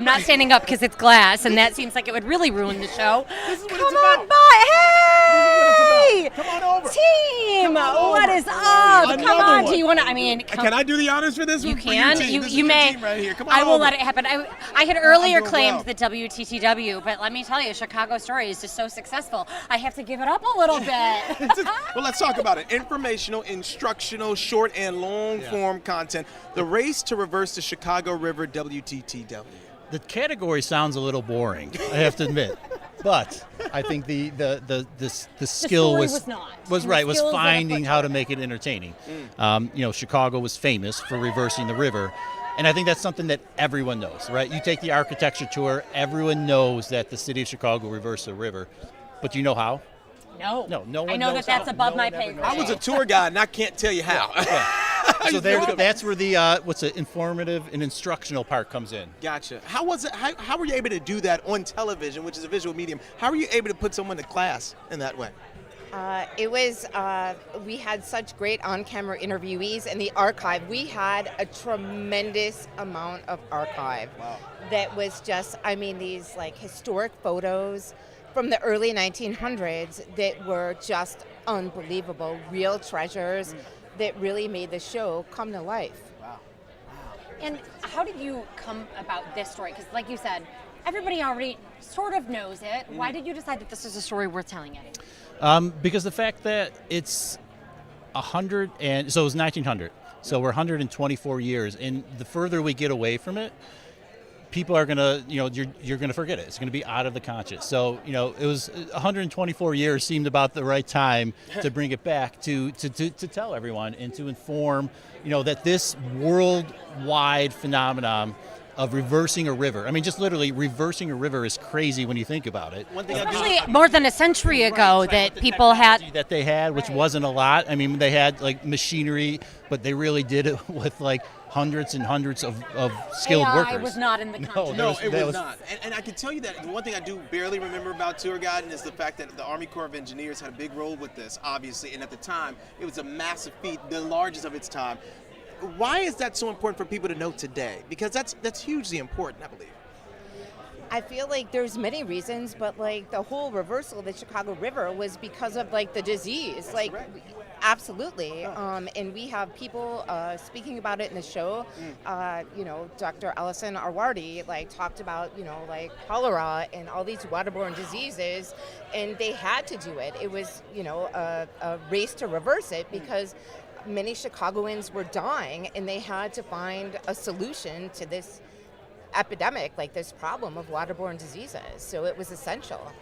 I'm not standing up because it's glass, and that seems like it would really ruin the show. This is what Come it's about. on by. Hey! Come on over. Team! Come on What over. is up? Another Come on. one. Do you want to? I mean, Can I do the honors for this you one? can. For your team. This is You your may. team right here. Come on I will over. let it happen. I had earlier doing claimed well. the WTTW, but let me tell you, Chicago Story is just so successful. I have to give it up a little bit. Well, let's talk about it. Informational, instructional, short and long form content. The race to reverse the Chicago River WTTW. The category sounds a little boring, I have to admit. But I think the skill story was was not. was And right the was skills that it finding put how to to make it entertaining. Chicago was famous for reversing the river, and I think that's something that everyone knows, right? You take the architecture tour, everyone knows that the city of Chicago reversed the river, but do you know how? No. No one I know knows that's how. above No my one ever pay knows grade. I was a tour guide, and I can't tell you how. So that's where the what's the informative and instructional part comes in. Gotcha. How was it? How were you able to do that on television, which is a visual medium? How were you able to put someone to class in that way? It was, we had such great on-camera interviewees in the archive. We had a tremendous amount of archive that was just, these like historic photos from the early 1900s that were just unbelievable, real treasures that really made the show come to life. And how did you come about this story? Because like you said, everybody already sort of knows it. Why did you decide that this is a story worth telling, Eddie? Because the fact that it's 100 and so it was 1900, so we're 124 years, and the further we get away from it, people are gonna, you're gonna forget it. It's gonna be out of the conscious. So, it was 124 years seemed about the right time to bring it back to tell everyone and to inform, that this worldwide phenomenon of reversing a river. I mean, just literally reversing a river is crazy when you think about it. One thing Especially more than a century ago that people had. That they had, which wasn't a lot. I mean, they had like machinery, but they really did it with like hundreds and hundreds of skilled AI workers. was not in the contract. No, it was not. And I can tell you that the one thing I do barely remember about tour guiding is the fact that the Army Corps of Engineers had a big role with this, obviously. And at the time, it was a massive feat, the largest of its time. Why is that so important for people to know today? Because that's hugely important, I believe. I feel like there's many reasons, but like the whole reversal of the Chicago River was because of like the disease. That's like correct. Absolutely. And we have people speaking about it in the show. Dr. Allison Arwardi talked about, like cholera and all these waterborne diseases, and they had to do it. It was, a race to reverse it because many Chicagoans were dying, and they had to find a solution to this epidemic, like this problem of waterborne diseases. So it was essential.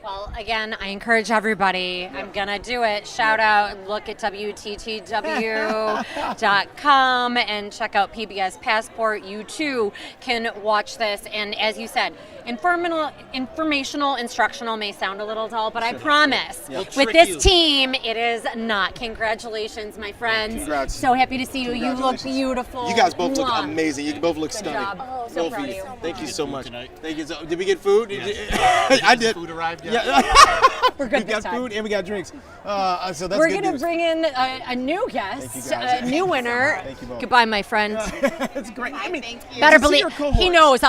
Well, again, I encourage everybody. I'm going to do it. Shout out, look at WTTW.com and check out PBS Passport. You too can watch this. And as you said, informational, instructional may sound a little dull, but I promise with this team, it is not. Congratulations, my friends. Congrats. So happy to see you. You look beautiful. You guys both look Mwah. amazing. You both look Good stunning. job. Oh, so Both proud of of you. you. Thank you so much. Tonight. Thank you. Did we get food? I did. Food arrived yet? Yeah. We're good We got this time. food and we got drinks. So that's We're good going to news. bring in a new Thank you, guest, guys. a new winner. Thank you both. Goodbye, my friend. It's great. I mean, Better to see believe your cohorts. he knows.